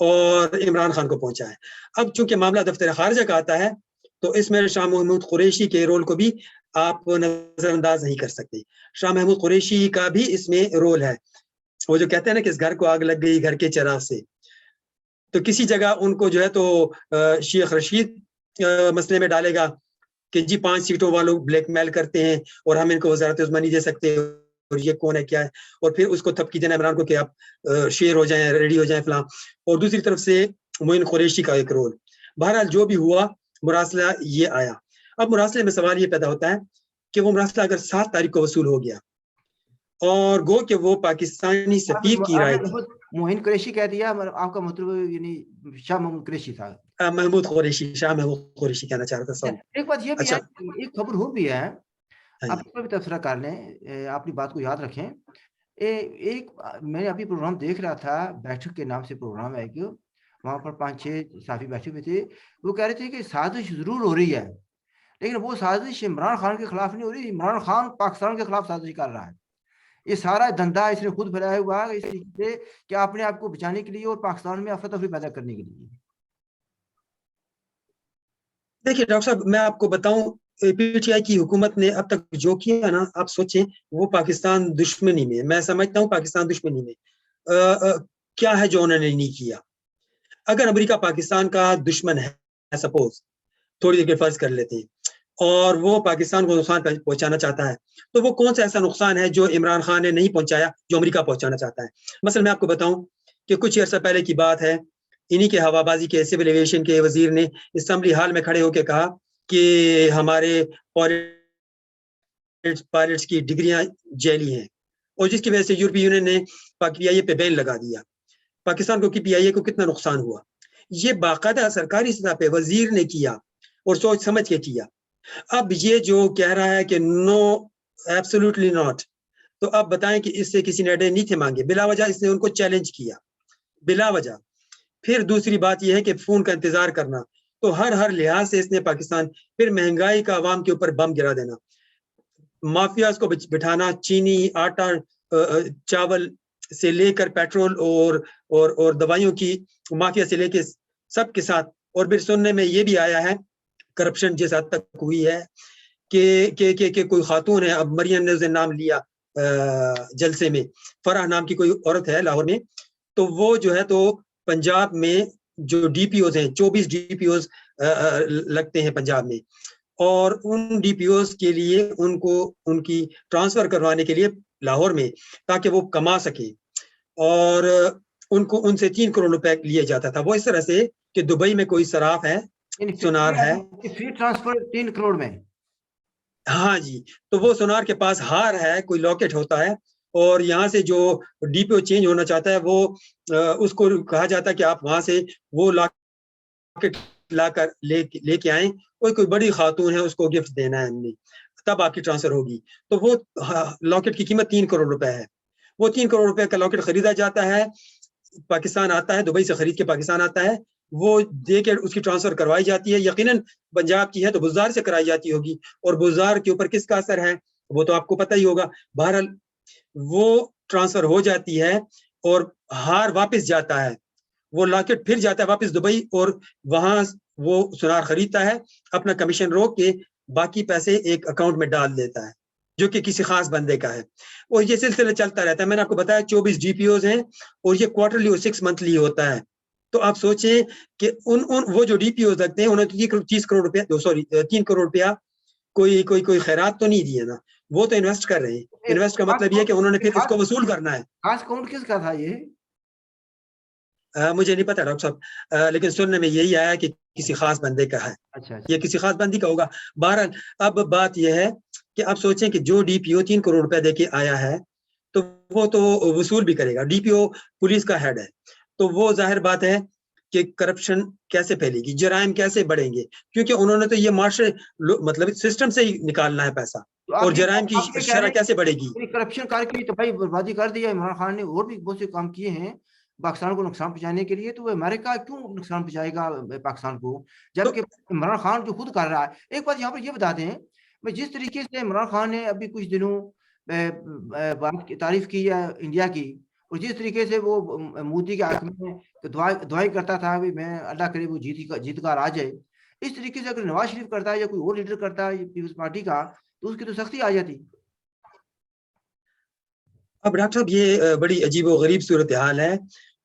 اور عمران خان کو پہنچا ہے. اب چونکہ معاملہ دفتر خارجہ کا آتا ہے تو اس میں شاہ محمود قریشی کے رول کو بھی آپ نظر انداز نہیں کر سکتے. شاہ محمود قریشی کا بھی اس میں رول ہے. وہ جو کہتے ہیں نا کہ اس گھر کو آگ لگ گئی گھر کے چراغ سے, تو کسی جگہ ان کو جو ہے تو شیخ رشید مسئلے میں ڈالے گا کہ جی 5 سیٹوں والوں بلیک میل کرتے ہیں اور ہم ان کو وزارت عظمیٰ نہیں دے سکتے اور یہ کون ہے کیا ہے, اور پھر اس کو تھپکی دینا عمران کو کہ آپ شیر ہو جائیں ریڈی ہو جائیں فلاں. اور دوسری طرف سے معین قریشی کا ایک رول. بہرحال جو بھی ہوا مراسلہ یہ آیا. اب مراسلے میں سوال یہ پیدا ہوتا ہے کہ وہ مراسلہ اگر 7 تاریخ کو وصول ہو گیا اور گو کہ وہ پاکستانی سفیر کی رائے تھی. معین قریشی کہہ دیا, آپ کا مطلب یعنی شاہ محمود قریشی تھا. محمود قریشی, شاہ محمود قریشی کہنا چاہ رہا تھا. ایک بات یہ بھی ہے, ایک خبر ہو بھی ہے, آپ اس پر بھی تبصرہ کر لیں, اپنی بات کو یاد رکھیں. ایک میں نے ابھی پروگرام دیکھ رہا تھا, بیٹھک کے نام سے پروگرام ہے کہ وہاں پر 5-6 صحافی بیٹھے ہوئے تھے. وہ کہہ رہے تھے کہ سازش ضرور ہو رہی ہے, لیکن وہ سازش عمران خان کے خلاف نہیں ہو رہی, عمران خان پاکستان کے خلاف سازش کر رہا ہے. یہ سارا دھندا اس نے خود پھیلایا ہوا ہے اس طریقے سے کہ اپنے آپ کو بچانے کے لیے اور پاکستان میں افراتفری پیدا کرنے کے لیے. دیکھیے ڈاکٹر صاحب, میں آپ کو بتاؤں, پی ٹی آئی کی حکومت نے اب تک جو کیا نا, آپ سوچیں وہ پاکستان دشمنی میں, میں سمجھتا ہوں پاکستان دشمنی میں کیا ہے جو انہوں نے نہیں کیا. اگر امریکہ پاکستان کا دشمن ہے سپوز, تھوڑی دیر کے فرض کر لیتے ہیں, اور وہ پاکستان کو نقصان پہنچانا چاہتا ہے, تو وہ کون سا ایسا نقصان ہے جو عمران خان نے نہیں پہنچایا جو امریکہ پہنچانا چاہتا ہے. مثلا میں آپ کو بتاؤں کہ کچھ عرصہ پہلے کی بات ہے, انہی کے ہوا بازی کے سول ایویشن کے وزیر نے اسمبلی ہال میں کھڑے ہو کے کہا کہ ہمارے پائلٹس کی ڈگریاں جعلی ہیں, اور جس کی وجہ سے یورپی یونین نے پی آئی اے پہ بین لگا دیا. پاکستان کو پی آئی اے کو کتنا نقصان ہوا. یہ باقاعدہ سرکاری سطح پہ وزیر نے کیا اور سوچ سمجھ کے کیا. اب یہ جو کہہ رہا ہے کہ نو ایبسولوٹلی ناٹ, تو اب بتائیں کہ اس سے کسی نے اڈے نہیں تھے مانگے, بلا وجہ اس نے ان کو چیلنج کیا بلا وجہ. پھر دوسری بات یہ ہے کہ فون کا انتظار کرنا, تو ہر لحاظ سے اس نے پاکستان, پھر مہنگائی کا عوام کے اوپر بم گرا دینا, مافیاز کو بٹھانا, چینی, آٹا, چاول سے لے کر پیٹرول اور دوائیوں کی مافیا سے لے کے سب کے ساتھ. اور پھر سننے میں یہ بھی آیا ہے کرپشن جس حد تک ہوئی ہے کہ کوئی خاتون ہے, اب مریم نے اسے نام لیا جلسے میں, فرح نام کی کوئی عورت ہے لاہور میں, تو وہ جو ہے تو پنجاب میں جو ڈی پی اوز ہیں, 24 ڈی پی اوز لگتے ہیں پنجاب میں, اور ان ڈی پی اوز کے لیے ان کی ٹرانسفر کروانے کے لیے لاہور میں, تاکہ وہ کما سکے, اور ان سے 3 کروڑ روپے لیے جاتا تھا. وہ اس طرح سے کہ دبئی میں کوئی صراف ہے, سونار ہے, فی ٹرانسفر 3 کروڑ میں. ہاں جی, تو وہ سونار کے پاس ہار ہے, کوئی لاکٹ ہوتا ہے, اور یہاں سے جو ڈی پی او چینج ہونا چاہتا ہے وہ اس کو کہا جاتا ہے کہ آپ وہاں سے وہ لاکٹ لا کر لے کے آئیں, کوئی بڑی خاتون ہے اس کو گفٹ دینا ہے ہم نے, تب آپ کی ٹرانسفر ہوگی. تو وہ لاکٹ کی قیمت 3 کروڑ روپے ہے. وہ 3 کروڑ روپے کا لاکٹ خریدا جاتا ہے, پاکستان آتا ہے, دبئی سے خرید کے پاکستان آتا ہے, وہ دے کے اس کی ٹرانسفر کروائی جاتی ہے. یقیناً پنجاب کی ہے تو بازار سے کرائی جاتی ہوگی, اور بازار کے اوپر کس کا اثر ہے وہ تو آپ کو پتہ ہی ہوگا. بہرحال وہ ٹرانسفر ہو جاتی ہے اور ہار واپس جاتا ہے, وہ لاکٹ پھر جاتا ہے واپس دبئی, اور وہاں وہ سونار خریدتا ہے, اپنا کمیشن روک کے باقی پیسے ایک اکاؤنٹ میں ڈال دیتا ہے جو کہ کسی خاص بندے کا ہے, اور یہ سلسلہ چلتا رہتا ہے. میں نے آپ کو بتایا 24 ڈی پی اوز ہیں, اور یہ کوارٹرلی اور 6 منتھلی ہوتا ہے. تو آپ سوچیں کہ وہ جو ڈی پی اوز لگتے ہیں انہوں نے 30 کروڑ روپیہ 3 کروڑ روپیہ کوئی خیرات تو نہیں دیے نا, وہ تو انویسٹ کر رہے ہیں. انویسٹ کا مطلب یہ ہے کہ انہوں نے پھر اس کو وصول کرنا ہے. خاص اکاؤنٹ کس کا تھا یہ مجھے نہیں پتا ڈاکٹر صاحب, لیکن سننے میں یہی آیا کہ کسی خاص بندے کا ہے. اچھا یہ کسی خاص بندی کا ہوگا. بہرحال اب بات یہ ہے کہ آپ سوچیں کہ جو ڈی پی او 3 کروڑ روپے دے کے آیا ہے تو وہ تو وصول بھی کرے گا. ڈی پی او پولیس کا ہیڈ ہے, تو وہ ظاہر بات ہے کہ کرپشن کیسے پھیلے گی, جرائم کیسے بڑھیں گے, کیونکہ انہوں نے تو یہ معاشرے مطلب سسٹم سے ہی نکالنا ہے پیسہ, اور جرائم کی شرح کیسے بڑھے گی. کرپشن کر کے تباہی بربادی کر دیا عمران خان نے, اور بھی بہت سے کام کیے ہیں پاکستان کو نقصان پہنچانے کے لیے, تو وہ امریکہ کیوں نقصان پہنچائے گا پاکستان کو, جبکہ عمران خان جو خود کر رہا ہے. ایک بات یہاں پر یہ بتا دیں, جس طریقے سے عمران خان نے ابھی کچھ دنوں بات کی تعریف کی ہے انڈیا کی, اور جس طریقے سے وہ مودی کے حق میں دعائیں کرتا تھا بھی میں اللہ کرے وہ جیتگار آ جائے، اس طریقے سے اگر نواز شریف کرتا ہے یا کوئی اور لیڈر کرتا ہے پیپلز پارٹی کا تو اس کی تو سختی آ جاتی. اب ڈاکٹر صاحب یہ بڑی عجیب و غریب صورتحال ہے،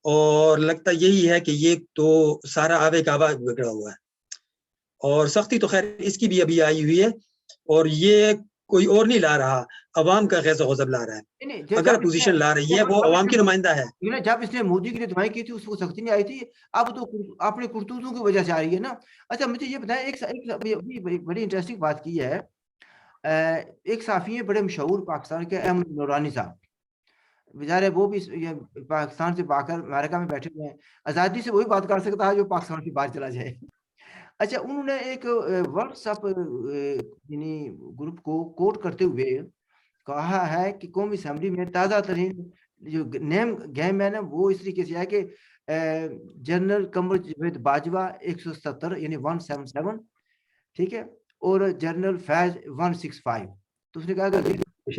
اور لگتا یہی ہے کہ یہ تو سارا آوے کا آوا بگڑا ہوا ہے، اور سختی تو خیر اس کی بھی ابھی آئی ہوئی ہے، اور یہ کوئی اور نہیں لا رہا، عوام کا غیظ و غضب لا رہا ہے. اگر اپوزیشن لا رہی ہے وہ عوام کی نمائندہ ہے. جب اس نے مودی کے لیے دعائیں کی تھی اس کو سختی نہیں آئی تھی، اب تو اپنے کرتوتوں کی وجہ سے آ رہی ہے نا. اچھا مجھے یہ بتائیں، ایک بڑی انٹرسٹنگ بات کی ہے، ایک صحافی بڑے مشہور پاکستان کے احمد نورانی صاحب، بیچارے وہ بھی پاکستان سے باہر امریکہ میں بیٹھے ہوئے ہیں، آزادی سے وہی بات کر سکتا ہے جو پاکستان سے باہر چلا جائے. اچھا انہوں نے ایک واٹس ایپ یعنی گروپ کو کوٹ کرتے ہوئے کہا ہے کہ قومی اسمبلی میں تازہ ترین جو نیم گیم ہے نا وہ اس طریقے سے ہے کہ جنرل قمر جاوید باجوہ 170 یعنی 177، ٹھیک ہے، اور جنرل فیض 165. تو اس نے کہا کہ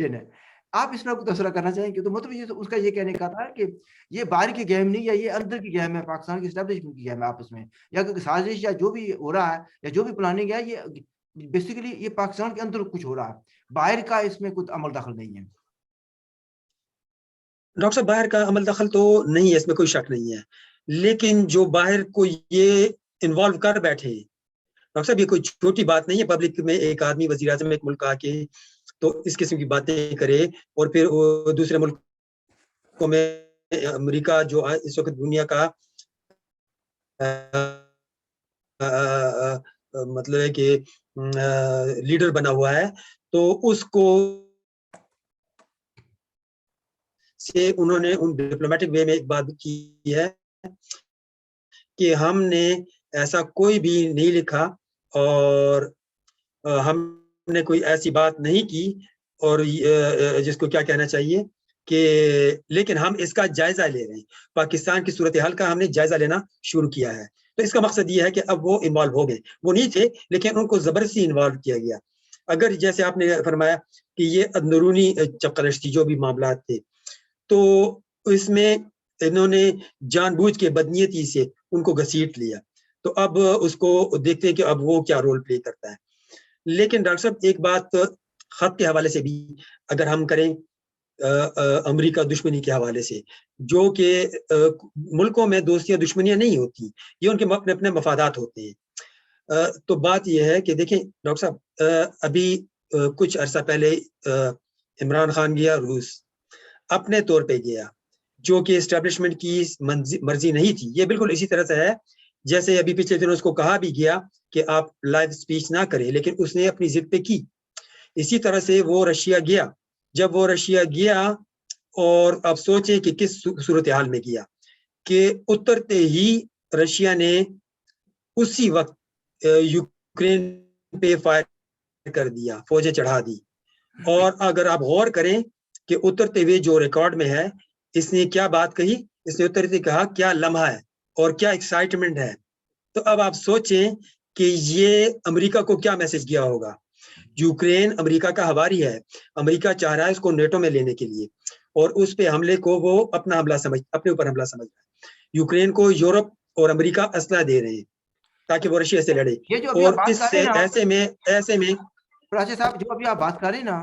ہے آپ اس میں کو تبصرہ کرنا چاہیں گے؟ تو مطلب یہ اس کا یہ کہنے کا تھا کہ یہ باہر کی گیم نہیں ہے، یہ اندر کی گیم ہے، پاکستان کی اسٹیبلشمنٹ کی گیم ہے آپس میں، یا سازش یا جو بھی ہو رہا ہے یا جو بھی پلاننگ ہے یہ بیسیکلی یہ پاکستان کے اندر کچھ ہو رہا ہے، باہر کا اس میں کچھ عمل دخل نہیں ہے. ڈاکٹر صاحب باہر کا عمل دخل تو نہیں ہے، اس میں کوئی شک نہیں ہے، لیکن جو باہر کو یہ انوالو کر بیٹھے، ڈاکٹر صاحب یہ کوئی چھوٹی بات نہیں ہے پبلک میں ایک آدمی وزیر اعظم ایک ملک آ کے تو اس قسم کی باتیں کرے، اور پھر دوسرے ملکوں میں امریکہ جو اس وقت دنیا کا مطلب ہے کہ لیڈر بنا ہوا ہے، تو اس کو سے انہوں نے ان ڈپلومیٹک وے میں ایک بات کی ہے کہ ہم نے ایسا کوئی بھی نہیں لکھا اور ہم نے کوئی ایسی بات نہیں کی، اور جس کو کیا کہنا چاہیے کہ لیکن ہم اس کا جائزہ لے رہے ہیں، پاکستان کی صورتحال کا ہم نے جائزہ لینا شروع کیا ہے. تو اس کا مقصد یہ ہے کہ اب وہ انوالو ہو گئے، وہ نہیں تھے لیکن ان کو زبردستی انوالو کیا گیا. اگر جیسے آپ نے فرمایا کہ یہ اندرونی چپقلش تھی جو بھی معاملات تھے، تو اس میں انہوں نے جان بوجھ کے بدنیتی سے ان کو گھسیٹ لیا. تو اب اس کو دیکھتے ہیں کہ اب وہ کیا رول پلے کرتا ہے. لیکن ڈاکٹر صاحب ایک بات خط کے حوالے سے بھی اگر ہم کریں، امریکہ دشمنی کے حوالے سے، جو کہ ملکوں میں دوستیاں دشمنیاں نہیں ہوتی، یہ ان کے اپنے اپنے مفادات ہوتے ہیں. تو بات یہ ہے کہ دیکھیں ڈاکٹر صاحب ابھی کچھ عرصہ پہلے عمران خان گیا روس، اپنے طور پہ گیا، جو کہ اسٹیبلشمنٹ کی مرضی نہیں تھی. یہ بالکل اسی طرح سے ہے جیسے ابھی پچھلے دنوں اس کو کہا بھی گیا کہ آپ لائیو سپیچ نہ کریں، لیکن اس نے اپنی ضد پہ کی. اسی طرح سے وہ رشیا گیا، جب وہ رشیا گیا، اور اب سوچیں کہ کس صورتحال میں گیا کہ اترتے ہی رشیا نے اسی وقت یوکرین پہ فائر کر دیا، فوجیں چڑھا دی. اور اگر آپ غور کریں کہ اترتے ہوئے جو ریکارڈ میں ہے، اس نے کیا بات کہی، اس نے اترتے کہا کیا لمحہ ہے اور کیا ایکسائٹمنٹ ہے. تو اب آپ سوچیں کہ یہ امریکہ کو کیا میسج گیا ہوگا. یوکرین امریکہ کا ہواری ہے، امریکہ چاہ رہا ہے اس کو نیٹو میں لینے کے لیے، اور اس پہ حملے کو وہ اپنا حملہ اپنے اوپر حملہ سمجھ رہا ہے. یوکرین کو یورپ اور امریکہ اسلحہ دے رہے ہیں تاکہ وہ رشیا سے لڑے. اور اس سے ایسے میں صاحب جو ابھی آپ بات کر رہے ہیں نا،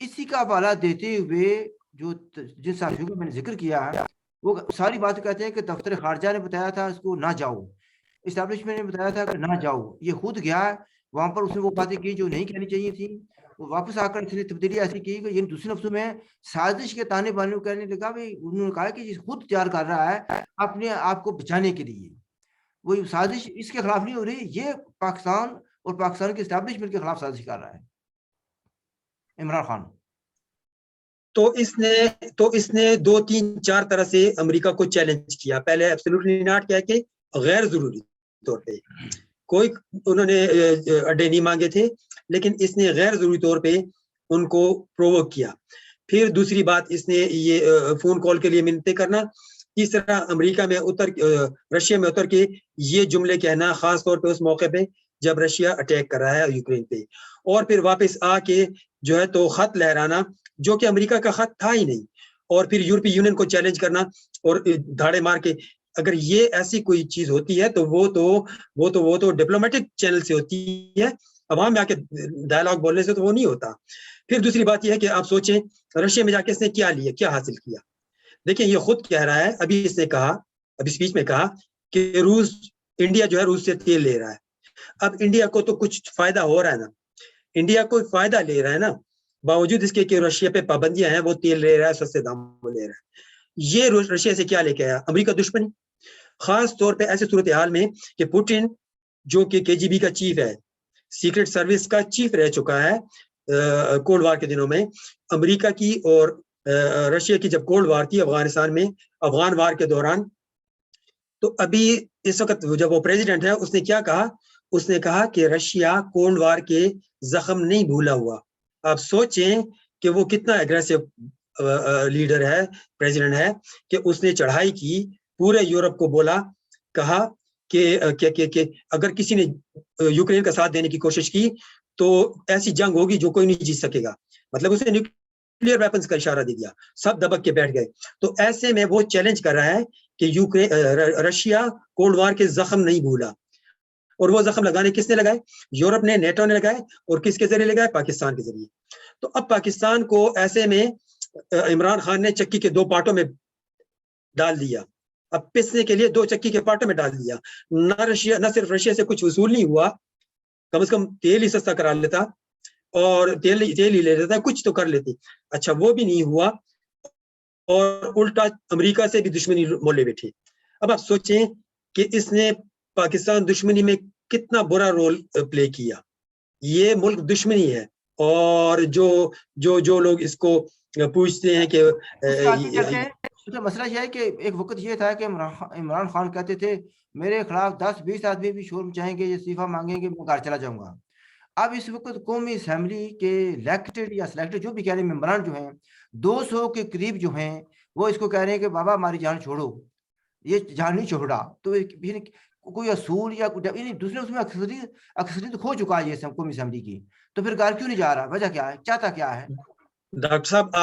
اسی کا حوالہ دیتے ہوئے جو جن صحافیوں کو میں نے ذکر کیا ہے وہ ساری بات کہتے ہیں کہ دفتر خارجہ نے بتایا تھا اس کو نہ جاؤ، اسٹیبلشمنٹ نے بتایا تھا کہ نہ جاؤ، یہ خود گیا وہاں پر، اس نے وہ باتیں کی جو نہیں کہنی چاہیے تھی. وہ واپس آ کر اس نے تبدیلی ایسی کی کہ دوسرے لفظوں میں سازش کے تانے بانے کو کہنے لگا. انہوں نے کہا کہ یہ خود تیار کر رہا ہے اپنے آپ کو بچانے کے لیے، وہ سازش اس کے خلاف نہیں ہو رہی، یہ پاکستان اور پاکستان کے اسٹیبلشمنٹ کے خلاف سازش کر رہا ہے عمران خان. تو اس نے 2 3 4 طرح سے امریکہ کو چیلنج کیا. پہلے ایبسولوٹلی ناٹ کیا کہ غیر ضروری طور پہ کوئی انہوں نے اڈے نہیں مانگے تھے، لیکن اس نے غیر ضروری طور پہ ان کو پرووک کیا. پھر دوسری بات اس نے یہ فون کال کے لیے منتیں کرنا. تیسرا امریکہ میں رشیا میں اتر کے یہ جملے کہنا، خاص طور پہ اس موقع پہ جب رشیا اٹیک کر رہا ہے یوکرین پہ، اور پھر واپس آ کے جو ہے تو خط لہرانا جو کہ امریکہ کا خط تھا ہی نہیں، اور پھر یورپی یونین کو چیلنج کرنا اور دھاڑے مار کے. اگر یہ ایسی کوئی چیز ہوتی ہے تو وہ تو ڈپلومیٹک چینل سے ہوتی ہے, عوام میں آ کے ڈائلاگ بولنے سے تو وہ نہیں ہوتا. پھر دوسری بات یہ ہے کہ آپ سوچیں رشیا میں جا کے اس نے کیا لیا, کیا حاصل کیا. دیکھیں یہ خود کہہ رہا ہے, ابھی اس نے کہا, ابھی اسپیچ میں کہا کہ انڈیا جو ہے روس سے تیل لے رہا ہے. اب انڈیا کو تو کچھ فائدہ ہو رہا ہے نا, انڈیا کو فائدہ لے رہا ہے نا, باوجود اس کے کہ رشیا پہ پابندیاں ہیں, وہ تیل لے رہا ہے, سستے داموں لے رہا ہے. یہ رشیا سے کیا لے کے آیا, امریکہ دشمنی. خاص طور پہ ایسے صورتحال میں کہ پوٹن جو کہ KGB کا چیف ہے, سیکرٹ سروس کا چیف رہ چکا ہے کولڈ وار کے دنوں میں, امریکہ کی اور رشیا کی جب کولڈ وار تھی افغانستان میں, افغان وار کے دوران, تو ابھی اس وقت جب وہ پریزیڈنٹ ہے اس نے کیا کہا, اس نے کہا کہ رشیا کولڈ وار کے زخم نہیں بھولا ہوا. آپ سوچیں کہ وہ کتنا ایگریسو لیڈر ہے, پریزیڈنٹ ہے, کہ اس نے چڑھائی کی, پورے یورپ کو بولا, کہا کہ اگر کسی نے یوکرین کا ساتھ دینے کی کوشش کی تو ایسی جنگ ہوگی جو کوئی نہیں جیت سکے گا. مطلب اس نے نیوکلیئر ویپنز کا اشارہ دے دیا, سب دبک کے بیٹھ گئے. تو ایسے میں وہ چیلنج کر رہا ہے کہ رشیا کولڈ وار کے زخم نہیں بھولا. اور وہ زخم لگانے کس نے لگائے, یورپ نے, نیٹو نے لگائے, اور کس کے ذریعے لگائے, پاکستان کے ذریعے. تو اب پاکستان کو ایسے میں عمران خان نے چکی کے 2 پارٹوں میں ڈال دیا, اب پسنے کے لیے 2 چکی کے پارٹوں میں ڈال دیا. نہ صرف رشیا سے کچھ وصول نہیں ہوا, کم از کم تیل ہی سستا کرا لیتا, اور تیل ہی لے لیتا, کچھ تو کر لیتے. اچھا وہ بھی نہیں ہوا, اور الٹا امریکہ سے بھی دشمنی مولے بیٹھے. اب آپ سوچیں کہ اس نے پاکستان دشمنی میں کتنا برا رول پلے کیا. یہ ملک دشمنی ہے, اور جو لوگ اس کو پوچھتے ہیں کہ مسئلہ یہ ہے کہ ایک وقت یہ تھا کہ عمران خان کہتے تھے میرے خلاف 10-20 آدمی بھی شور مچائیں گے, استعفیٰ مانگیں گے, میں گھر چلا جاؤں گا. اب اس وقت قومی اسمبلی کے الیکٹڈ یا سلیکٹڈ جو بھی کہہ رہے ہیں ممبران جو ہیں 200 کے قریب جو ہیں, وہ اس کو کہہ رہے ہیں کہ بابا ہماری جان چھوڑو, یہ جان نہیں چھوڑا. تو کوئی اصول یا دوسرے اس میں اکثریت کھو چکا ہے یہ قومی اسمبلی کی. تو پھر گھر کیوں نہیں جا رہا, وجہ کیا ہے, چاہتا کیا ہے؟ ڈاکٹر صاحب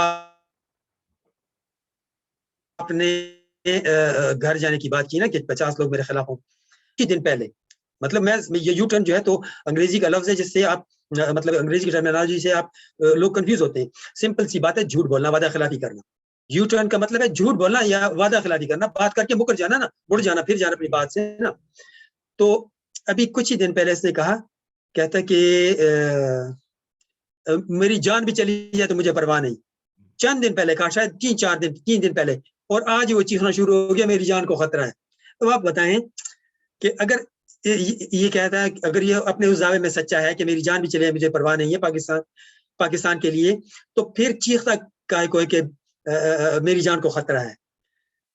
آپ نے گھر جانے کی بات کی نا کہ 50 لوگ میرے خلاف ہوں. کچھ دن پہلے, مطلب میں یہ یو ٹرن جو ہے تو انگریزی کا لفظ ہے جس سے آپ مطلب انگریزی کی ٹرمینالوجی سے آپ لوگ کنفیوز ہوتے ہیں. سمپل سی بات ہے, جھوٹ بولنا, وعدہ خلافی کرنا. یو ٹرن کا مطلب ہے جھوٹ بولنا یا وعدہ خلافی کرنا, بات کر کے مکر جانا نا, مڑ جانا, پھر جانا اپنی بات سے نا. تو ابھی کچھ ہی دن پہلے اس نے کہا, کہتا کہ میری جان بھی چلی جائے تو مجھے پرواہ نہیں. چند دن پہلے کہا, شاید 3 دن پہلے, اور آج وہ چیخنا شروع ہو گیا میری جان کو خطرہ ہے. تو آپ بتائیں کہ اگر یہ کہتا ہے, اگر یہ اپنے اس دعوے میں سچا ہے کہ میری جان بھی چلے مجھے پرواہ نہیں ہے پاکستان کے لیے, تو پھر چیختا کائے کو ہے کہ میری جان کو خطرہ ہے.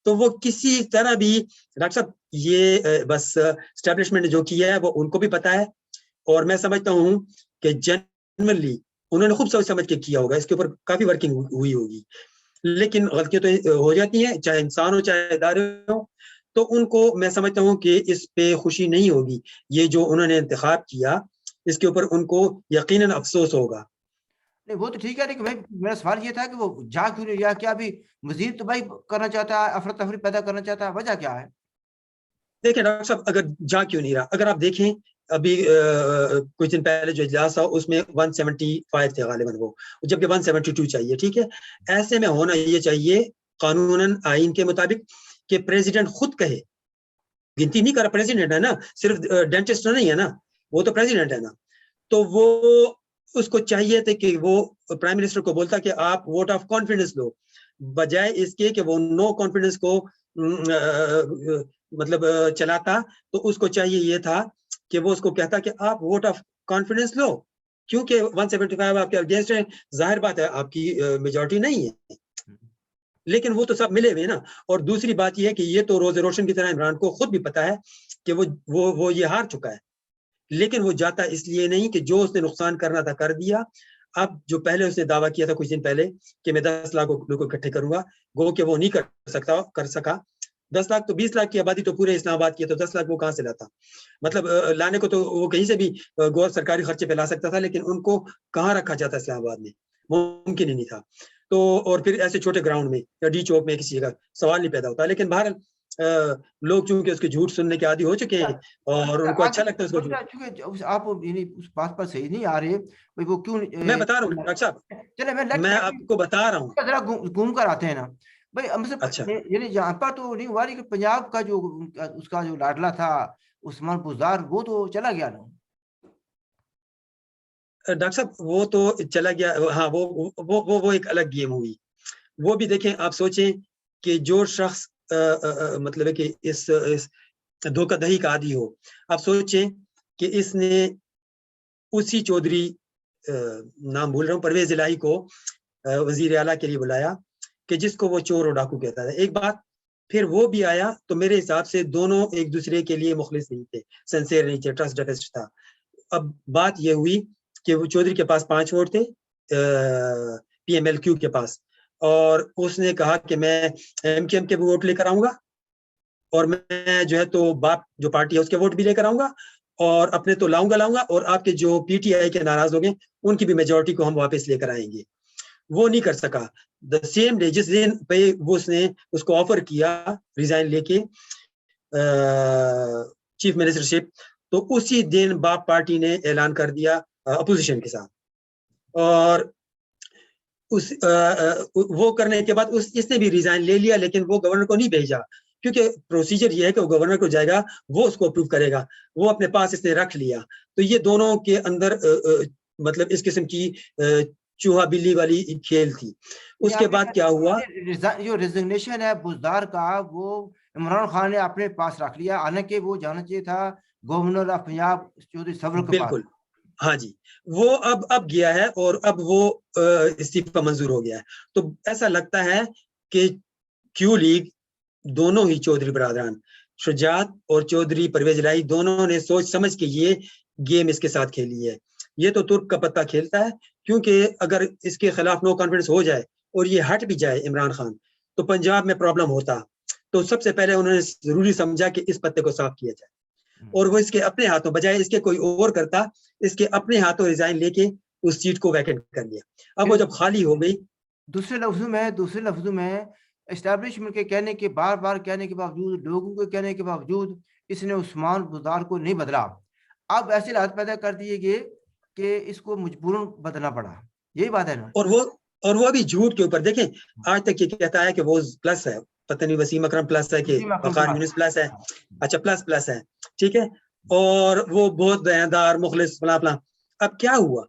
تو وہ کسی طرح بھی, ڈاکٹر صاحب یہ بس اسٹیبلشمنٹ جو کیا ہے وہ ان کو بھی پتا ہے, اور میں سمجھتا ہوں کہ جنرلی انہوں نے خوب سوچ سمجھ کے کیا ہوگا, اس کے اوپر کافی ورکنگ ہوئی ہوگی. لیکن غلطیاں تو ہو جاتی ہیں, چاہے انسان ہو چاہے ادارے ہو. تو ان کو میں سمجھتا ہوں کہ اس پہ خوشی نہیں ہوگی. یہ جو انہوں نے انتخاب کیا اس کے اوپر ان کو یقیناً افسوس ہوگا. نہیں وہ تو ٹھیک ہے, لیکن میرا سوال یہ تھا کہ وہ جا کیوں نہیں رہا, کیا ابھی مزید تباہی کرنا چاہتا ہے, افراتفری پیدا کرنا چاہتا ہے, وجہ کیا ہے؟ دیکھیں ڈاکٹر صاحب, اگر جا کیوں نہیں رہا, اگر آپ دیکھیں ابھی کچھ دن پہلے جو اجلاس تھا اس میں 175 تھے غالباً, وہ جبکہ 172 چاہیے. ٹھیک ہے, ایسے میں ہونا یہ چاہیے قانوناً آئین کے مطابق کہ پریزیڈنٹ خود کہے, گنتی نہیں کر رہا, پریزیڈنٹ ہے نا, صرف ڈینٹسٹ نہیں ہے نا, وہ تو پریزیڈنٹ ہے نا. تو وہ اس کو چاہیے تھے کہ وہ پرائم منسٹر کو بولتا کہ آپ ووٹ آف کانفیڈنس دو, بجائے اس کے کہ وہ نو کانفیڈنس کو مطلب چلاتا. تو اس کو چاہیے یہ تھا کہ وہ اس کو کہتا کہ آپ ووٹ آف کانفیڈنس لو, کیونکہ 175 آپ کے اگینسٹ ہے, ظاہر بات ہے آپ کی میجورٹی نہیں ہے, لیکن وہ تو سب ملے ہوئے نا. اور دوسری بات یہ ہے کہ یہ تو روز روشن کی طرح عمران کو خود بھی پتا ہے کہ وہ یہ ہار چکا ہے, لیکن وہ جاتا اس لیے نہیں کہ جو اس نے نقصان کرنا تھا کر دیا. اب جو پہلے اس نے دعویٰ کیا تھا کچھ دن پہلے کہ میں 10 لاکھ لوگوں کو اکٹھے کروں گا, گو کہ وہ نہیں کر سکا. 10 لاکھ تو 20 لاکھ کی آبادی تو پورے اسلام آباد کی ہے, تو 10 لاکھ وہ کہاں سے لاتا, مطلب لانے کو تو وہ کہیں سے بھی غور سرکاری خرچے پہ لا سکتا تھا, لیکن ان کو کہاں رکھا جاتا اسلام آباد میں, ممکن ہی نہیں تھا. تو اور پھر ایسے چھوٹے گراؤنڈ میں یا ڈی چوک میں کسی جگہ سوال نہیں پیدا ہوتا. لیکن بہرحال لوگ چونکہ اس کے جھوٹ سننے کے عادی ہو چکے ہیں اور ان کو اچھا لگتا ہے اس کو جھوٹ. آپ اس بات پر صحیح نہیں آ رہے وہ کیوں. میں بتا رہا ہوں ڈاکٹر صاحب, چلے میں آپ کو بتا رہا ہوں, ذرا گھوم کر آتے ہیں نا بھائی. اچھا یعنی یہاں پر تو نہیں ہوا کہ پنجاب کا جو اس کا جو لاڈلا تھا عثمان بزدار وہ تو چلا گیا نا ڈاکٹر صاحب, وہ تو چلا گیا. ہاں وہ ایک الگ گیم ہوئی. وہ بھی دیکھیں, آپ سوچیں کہ جو شخص مطلب ہے کہ اس دھوکہ دہی کا عادی ہو, آپ سوچیں کہ اس نے اسی چودھری, نام بھول رہا ہوں, پرویز الہی کو وزیر اعلیٰ کے لیے بلایا کہ جس کو وہ چور اور ڈاکو کہتا تھا. ایک بات, پھر وہ بھی آیا تو میرے حساب سے دونوں ایک دوسرے کے لیے مخلص نہیں تھے, سنسیئر نہیں تھے, ٹرسٹ ڈیفسٹ تھا. اب بات یہ ہوئی کہ وہ چودھری کے پاس 5 ووٹ تھے پی ایم ایل کیو کے پاس, اور اس نے کہا کہ میں ایم کیو ایم کے ووٹ لے کر آؤں گا اور میں جو ہے تو باپ جو پارٹی ہے اس کے ووٹ بھی لے کر آؤں گا اور اپنے تو لاؤں گا اور آپ کے جو پی ٹی آئی کے ناراض لوگ ہیں ان کی بھی میجورٹی کو ہم واپس لے کر آئیں گے. وہ نہیں کر سکا. دا سیم ڈے جس دن پہ وہ اس نے اس کو آفر کیا ریزائن لے کے چیف منسٹر شپ, تو اسی دن باپ پارٹی نے اعلان کر دیا اپوزیشن کے ساتھ, اور وہ کرنے کے بعد اس نے بھی ریزائن لے لیا, لیکن وہ گورنر کو نہیں بھیجا کیونکہ پروسیجر یہ ہے کہ وہ گورنر کو جائے گا, وہ اس کو اپروو کرے گا. وہ اپنے پاس اس نے رکھ لیا. تو یہ دونوں کے اندر مطلب اس قسم کی چوہا بلی والی کھیل تھی. اس کے بعد کیا ہوا, جو ریزگنیشن ہے بزدار کا وہ عمران خان نے اپنے پاس رکھ لیا, حالانکہ وہ جانا چاہیے تھا گورنر آف پنجاب چودھری سرور کے پاس. بالکل, ہاں جی, وہ اب گیا ہے اور اب وہ استعفا منظور ہو گیا ہے. تو ایسا لگتا ہے کہ کیو لیگ دونوں ہی چودھری برادران شجاعت اور چودھری پرویز الہی دونوں نے سوچ سمجھ کے یہ گیم اس کے ساتھ کھیلی ہے. یہ تو ترک کا پتہ کھیلتا ہے, کیونکہ اگر اس کے خلاف نو کانفیڈنس ہو جائے اور یہ ہٹ بھی جائے عمران خان, تو پنجاب میں پرابلم ہوتا. تو سب سے پہلے انہوں نے ضروری سمجھا کہ اس پتے کو صاف کیا جائے, اور وہ اس کے اپنے ہاتھوں بجائے اس کے کوئی اور کرتا, اس کے اپنے ہاتھوں ریزائن لے کے اس سیٹ کو ویکنٹ کر دیا. اب وہ جب خالی ہو گئی, دوسرے لفظوں میں اسٹیبلشمنٹ کے کہنے کے بار کہنے کے باوجود, لوگوں کے کہنے کے باوجود اس نے عثمان بزدار کو نہیں بدلا. اب ایسے حالات پیدا کر دیے گئے کہ اس کو مجبوراً بدلنا پڑا. یہی بات ہے نا. اور وہ بھی جھوٹ کے اوپر دیکھیں, آج تک یہ کہتا ہے کہ وہ پلس ہے, پتہ نہیں وسیم اکرم پلس ہے کہ وقار یونس پلس ہے. اچھا پلس ہے, ٹھیک ہے, اور وہ بہت دیندار مخلص فلاں فلاں. اب کیا ہوا,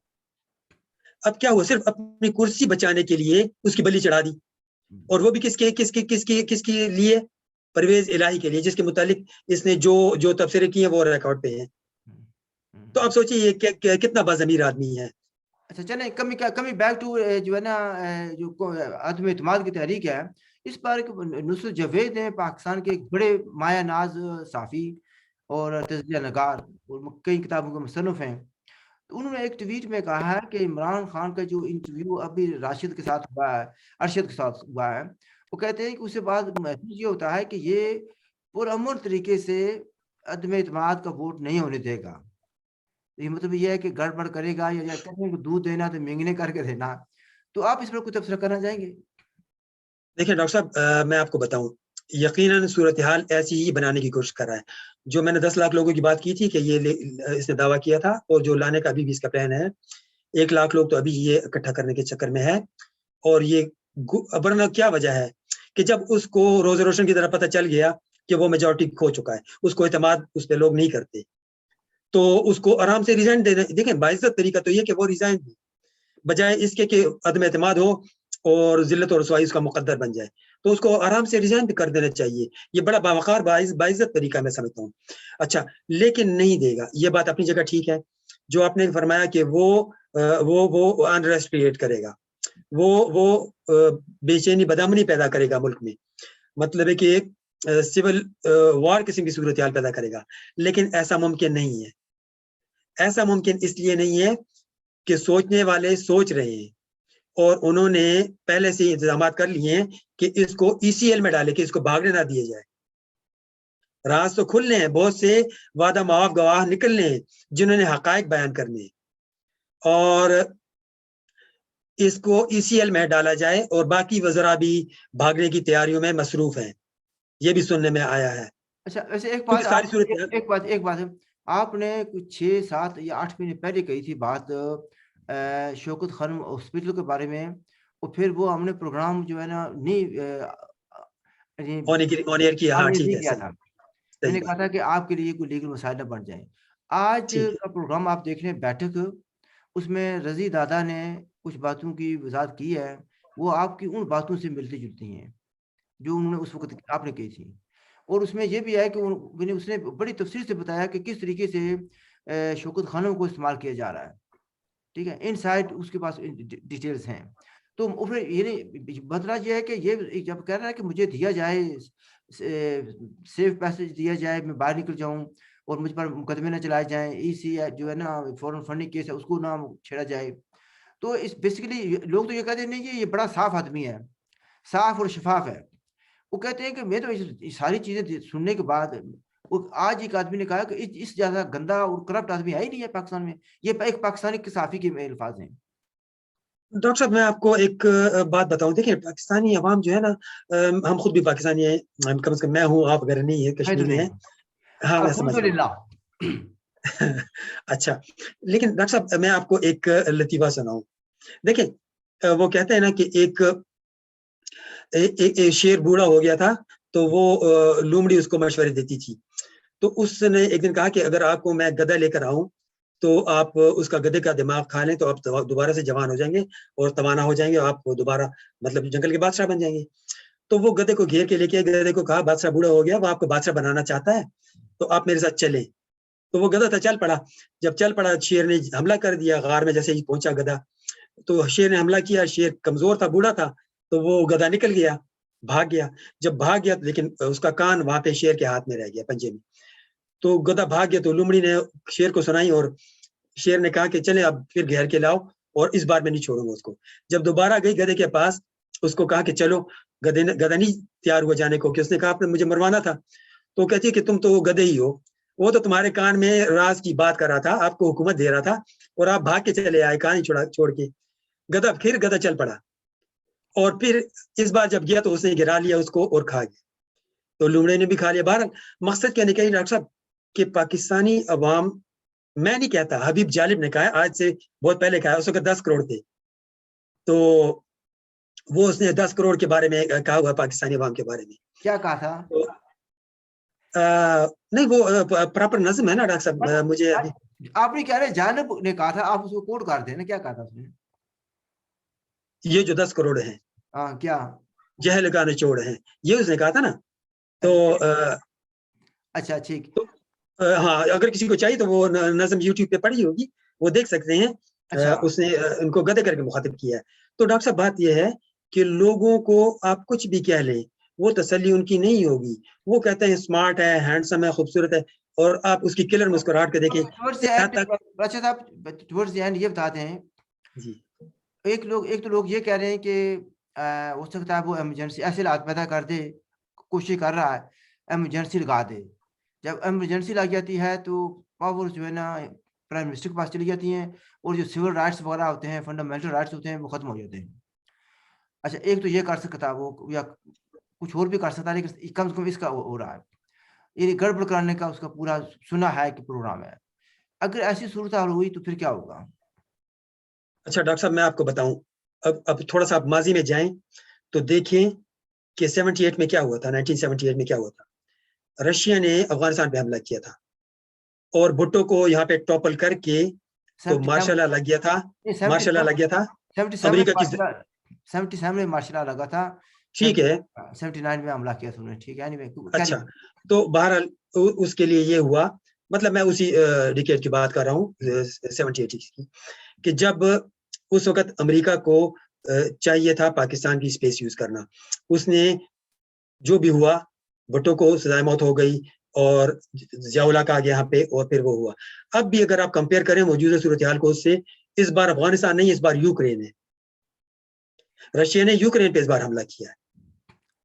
صرف اپنی کرسی بچانے کے لیے اس کی بلی چڑھا دی, اور وہ بھی کس کے لیے, پرویز الہی کے لیے, جس کے متعلق اس نے جو تبصرے کیے وہ ریکارڈ پہ ہیں. تو آپ سوچئے یہ کتنا باضمیر آدمی ہے. اچھا چلیں کمی بیک ٹو جو ہے نا جو عدم اعتماد کی تحریک ہے, اس پر نصرت جاوید ہیں پاکستان کے ایک بڑے مایہ ناز صحافی اور تجزیہ نگار اور کئی کتابوں کے مصنف ہیں. تو انہوں نے ایک ٹویٹ میں کہا ہے کہ عمران خان کا جو انٹرویو ابھی راشد کے ساتھ ہوا ہے, ارشد کے ساتھ ہوا ہے, وہ کہتے ہیں کہ اس کے بعد محسوس یہ ہوتا ہے کہ یہ پرامن طریقے سے عدم اعتماد کا ووٹ نہیں ہونے دے گا. یہ مطلب یہ ہے کہ گڑبڑ کرے گا یا کہتے ہیں کہ دودھ دینا تو مینگنے کر کے دینا. تو آپ اس پر کچھ تبصرہ کرنا چاہیں گے؟ دیکھیں ڈاکٹر صاحب, میں آپ کو بتاؤں, یقیناً صورتحال ایسی ہی بنانے کی کوشش کر رہا ہے. جو میں نے 10 لاکھ لوگوں کی بات کی تھی کہ یہ اس نے دعویٰ کیا تھا, اور جو لانے کا ابھی بھی اس کا پلان ہے, 1 لاکھ لوگ تو ابھی یہ اکٹھا کرنے کے چکر میں ہے. اور یہ ورنہ کیا وجہ ہے کہ جب اس کو روز روشن کی طرح پتہ چل گیا کہ وہ میجورٹی کھو چکا ہے, اس کو اعتماد اس پہ لوگ نہیں کرتے, تو اس کو آرام سے ریزائن دے دیں. دیکھیں باعزت طریقہ تو یہ کہ وہ ریزائن دے, بجائے اس کے کہ عدم اعتماد ہو اور ذلت اور رسوائی اس کا مقدر بن جائے, تو اس کو آرام سے ریزائن بھی کر دینا چاہیے. یہ بڑا باوقار باعزت طریقہ میں سمجھتا ہوں. اچھا, لیکن نہیں دے گا, یہ بات اپنی جگہ ٹھیک ہے. جو آپ نے فرمایا کہ وہ انریسٹ کریٹ کرے گا, وہ بے چینی بدامنی پیدا کرے گا ملک میں, مطلب ہے کہ ایک سول وار قسم کی صورتحال پیدا کرے گا. لیکن ایسا ممکن نہیں ہے. ایسا ممکن اس لیے نہیں ہے کہ سوچنے والے سوچ رہے ہیں, اور انہوں نے پہلے سے انتظامات کر لیے ہیں کہ اس کو ای سی ایل میں ڈالے, کہ اس کو بھاگنے نہ دیے جائے. راز تو کھلنے ہیں, بہت سے وعدہ معاف گواہ نکلنے ہیں جنہوں نے حقائق بیان کرنے ہیں. اور اس کو ECL میں ڈالا جائے اور باقی وزراء بھی بھاگنے کی تیاریوں میں مصروف ہیں، یہ بھی سننے میں آیا ہے. اچھا ویسے ایک کیونکہ بات ساری آپ صورت ایک بات ہے، آپ نے کچھ 6 7 یا 8 مہینے پہلے کہی تھی بات شوکت خانم ہاسپٹل کے بارے میں، اور پھر وہ ہم نے پروگرام جو ہے نا نہیں آن ایئر کیا. ہاں ٹھیک ہے، کیا صحیح تھا. میں صحیح نے کہا بات. تھا کہ آپ کے لیے کوئی لیگل مسائل نہ بن جائیں. آج ٹھیک ہے. کا پروگرام آپ دیکھ لیں بیٹھک، اس میں رضی دادا نے کچھ باتوں کی وضاحت کی ہے، وہ آپ کی ان باتوں سے ملتی جلتی ہیں جو انہوں نے اس وقت آپ نے کی تھی. اور اس میں یہ بھی ہے کہ اس نے بڑی تفصیل سے بتایا کہ کس طریقے سے شوکت خانوں کو استعمال کیا جا رہا ہے. ٹھیک ہے، ان سائڈ اس کے پاس ڈیٹیلز ہیں. تو یہ مطلب یہ ہے کہ یہ جب کہہ رہا ہے کہ مجھے دیا جائے سیف پیسج دیا جائے، میں باہر نکل جاؤں اور مجھ پر مقدمے نہ چلائے جائیں، EC جو ہے نا فورن فنڈنگ کیس ہے اس کو نہ چھیڑا جائے. تو اس بیسیکلی لوگ تو یہ کہتے ہیں نہیں یہ بڑا صاف آدمی ہے، صاف اور شفاف ہے. وہ کہتے ہیں کہ میں تو ساری چیزیں سننے کے بعد آج ایک آدمی نے کہا کہ اس زیادہ گندا اور کرپٹ آدمی ہے ہی نہیں ہے پاکستان میں. یہ ایک پاکستانی صحافی کے الفاظ ہیں. ڈاکٹر صاحب میں آپ کو ایک بات بتاؤں، دیکھیں پاکستانی عوام جو ہے نا، ہم خود بھی پاکستانی ہیں، کم از کم میں ہوں، آپ اگر نہیں ہے کشمیری ہیں. ہاں میں سمجھ رہا ہوں. اچھا لیکن ڈاکٹر صاحب میں آپ کو ایک لطیفہ سناؤں. دیکھیں وہ کہتے ہیں نا کہ ایک شیر بوڑھا ہو گیا تھا تو وہ لومڑی اس کو مشورے دیتی تھی. تو اس نے ایک دن کہا کہ اگر آپ کو میں گدھا لے کر آؤں تو آپ اس کا گدھے کا دماغ کھا لیں تو آپ دوبارہ سے جوان ہو جائیں گے اور توانا ہو جائیں گے، آپ دوبارہ مطلب جنگل کے بادشاہ بن جائیں گے. تو وہ گدھے کو گھیر کے لے کے گدھے کو کہا بادشاہ بوڑھا ہو گیا، وہ آپ کو بادشاہ بنانا چاہتا ہے تو آپ میرے ساتھ چلیں. تو وہ گدھا تھا چل پڑا. جب چل پڑا شیر نے حملہ کر دیا، غار میں جیسے ہی پہنچا گدھا تو شیر نے حملہ کیا. شیر کمزور تھا، بوڑھا تھا، تو وہ گدھا نکل گیا، بھاگ گیا. جب بھاگ گیا لیکن اس کا کان وہاں پہ شیر کے ہاتھ میں رہ گیا، پنجے میں. تو گدھا بھاگ گیا تو لومڑی نے شیر کو سنائی اور شیر نے کہا کہ چلے اب پھر گھیر کے لاؤ اور اس بار میں نہیں چھوڑوں گا اس کو. جب دوبارہ گئی گدھے کے پاس، اس کو کہا کہ چلو، گدھا نہیں تیار ہوا جانے کو، کہ اس نے کہا آپ نے مجھے مروانا تھا. تو کہتی ہے کہ تم تو گدھے ہی ہو، وہ تو تمہارے کان میں راز کی بات کر رہا تھا، آپ کو حکومت دے رہا تھا اور آپ بھاگ کے چلے آئے کہانی چھوڑ کے. گدھا چل پڑا اور پھر اس بار جب گیا تو اس نے گرا لیا اس کو اور کھا گیا. تو لومڑے نے بھی کھا لیا. بہرحال مقصد کیا نکلا ڈاکٹر صاحب کہ پاکستانی عوام، میں نہیں کہتا، حبیب جالب نے کہا، آج سے بہت پہلے کہا، اس وقت 10 کروڑ تھے تو وہ اس نے 10 کروڑ کے بارے میں کہا ہوا پاکستانی عوام کے بارے میں. کیا کہا تھا؟ نہیں وہ پراپر نظم ہے نا ڈاکٹر صاحب، مجھے ابھی آپ نے کہہ رہے جانب نے کہا تھا، آپ اس کو کوٹ کر دیں نا، کیا کہا تھا اس نے؟ یہ جو 10 کروڑ ہیں کیا جہل کا نچوڑ ہیں، یہ اس نے کہا تھا نا. تو اچھا ٹھیک. ہاں اگر کسی کو چاہیے تو وہ نظم یوٹیوب پہ پڑھی ہوگی، وہ دیکھ سکتے ہیں. اس نے ان کو گدھے کر کے مخاطب کیا ہے. تو ڈاکٹر صاحب بات یہ ہے کہ لوگوں کو آپ کچھ بھی کہہ لیں، وہ تسلی ان کی نہیں ہوگی. وہ کہتے ہیں اسمارٹ ہے، ہینڈسم ہے، خوبصورت ہے، اور آپ اس کی کلر مسکراہٹ کے دیکھیں. یہ بتاتے ہیں جی ایک تو لوگ یہ کہہ رہے ہیں کہ ہو سکتا ہے وہ ایمرجنسی ایسے حالات پیدا کر دے، کوشش کر رہا ہے ایمرجنسی لگا دے. جب ایمرجنسی لگ جاتی ہے تو پاور جو ہے نا پرائم منسٹر کے پاس چلی جاتی ہیں اور جو سول رائٹس وغیرہ ہوتے ہیں، فنڈامنٹل رائٹس ہوتے ہیں، وہ ختم ہو جاتے ہیں. اچھا ایک تو یہ کر سکتا وہ، یا کچھ اور بھی کر سکتا ہے، لیکن کم سے کم اس کا ہو رہا ہے. یہ گڑبڑ کرنے کا اس کا پورا سنا ہے کہ پروگرام ہے. اگر ایسی صورتحال ہوئی تو پھر کیا ہوگا؟ اچھا ڈاکٹر صاحب میں آپ کو بتاؤں، اب تھوڑا سا آپ ماضی میں جائیں تو دیکھیں کہ 78 میں کیا ہوا تھا. 1978 میں کیا ہوا تھا؟ رشیا نے افغانستان پہ حملہ کیا تھا اور بھٹو کو یہاں پہ ٹاپل کر کے تو مارشل لا لگ گیا تھا. مارشل لا لگ گیا تھا 77 میں مارشل لا لگا تھا. ٹھیک ہے. 79 میں حملہ کیا تھا انہوں نے. ٹھیک ہے. اچھا تو بہرحال اس کے لیے یہ ہوا، مطلب میں اسی ڈیکیڈ کی بات کر رہا ہوں 78 کی، کہ جب اس وقت امریکہ کو چاہیے تھا پاکستان کی اسپیس یوز کرنا. اس نے جو بھی ہوا، بھٹو کو سزائے موت ہو گئی اور ضیاء الحق آ گیا یہاں پہ اور پھر وہ ہوا. اب بھی اگر آپ کمپیئر کریں موجودہ صورتحال کو اس سے، اس بار افغانستان نہیں، اس بار یوکرین ہے. رشیا نے یوکرین پہ اس بار حملہ کیا ہے.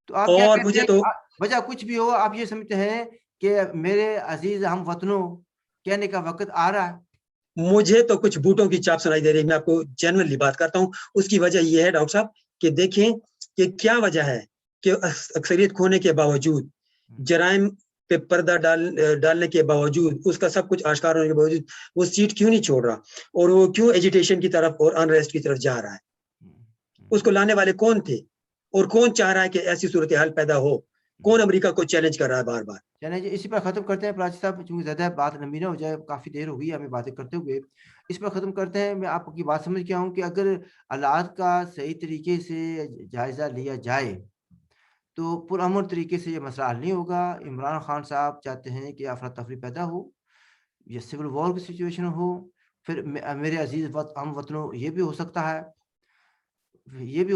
تو آپ کیا کہتے ہیں وجہ کچھ بھی ہو، آپ یہ سمجھتے ہیں کہ میرے عزیز ہم وطنوں کہنے کا وقت آ رہا ہے؟ مجھے تو کچھ بوٹوں کی چاپ سنائی دے رہی ہے. میں آپ کو جنرلی بات کرتا ہوں. اس کی وجہ یہ ہے ڈاکٹر صاحب کہ دیکھیں کہ کیا وجہ ہے کہ اکثریت کھونے کے باوجود, جرائم پہ پردہ ڈالنے کے باوجود, اس کا سب کچھ آشکار ہونے کے باوجود وہ سیٹ کیوں نہیں چھوڑ رہا, اور وہ کیوں ایجیٹیشن کی طرف اور انریسٹ کی طرف جا رہا ہے. اس کو لانے والے کون تھے, اور کون چاہ رہا ہے کہ ایسی صورتحال پیدا ہو, کون امریکہ کو چیلنج کر رہا ہے بار بار. چلیں جی اسی پر ختم کرتے ہیں پراچی صاحب, چونکہ زیادہ بات لمبی نہ ہو جائے, کافی دیر ہو گئی ہمیں باتیں کرتے ہوئے. اس پر ختم کرتے ہیں. میں آپ کی بات سمجھ گیا ہوں کہ اگر حالات کا صحیح طریقے سے جائزہ لیا جائے تو پرامن طریقے سے یہ مسئلہ حل نہیں ہوگا. عمران خان صاحب چاہتے ہیں کہ افراتفری پیدا ہو, یہ سول وار کی سچویشن ہو. پھر میرے عزیز ہم وطنوں, یہ بھی ہو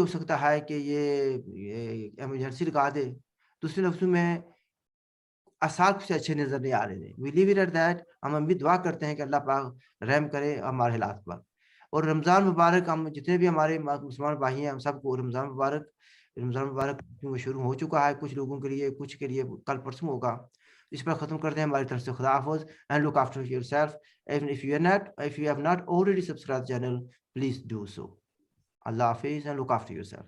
سکتا ہے کہ یہ ایمرجنسی لگا دے. دوسرے لفظوں میں آثار کچھ اچھے نظر نہیں آ رہے تھے. وی لیو اٹ ایٹ دیٹ. ہم بھی دعا کرتے ہیں کہ اللہ پاک رحم کرے ہمارے حالات پر. اور رمضان مبارک, ہم جتنے بھی ہمارے مسلمان بھائی ہیں ہم سب کو رمضان مبارک. رمضان مبارک کیونکہ شروع ہو چکا ہے کچھ لوگوں کے لیے, کچھ کے لیے کل پرسوں ہوگا. اس پر ختم کرتے ہیں. ہماری طرف سے خدا حافظ. And look after yourself. if you have not already subscribed channel, please do so. اللہ حافظ, and look after yourself.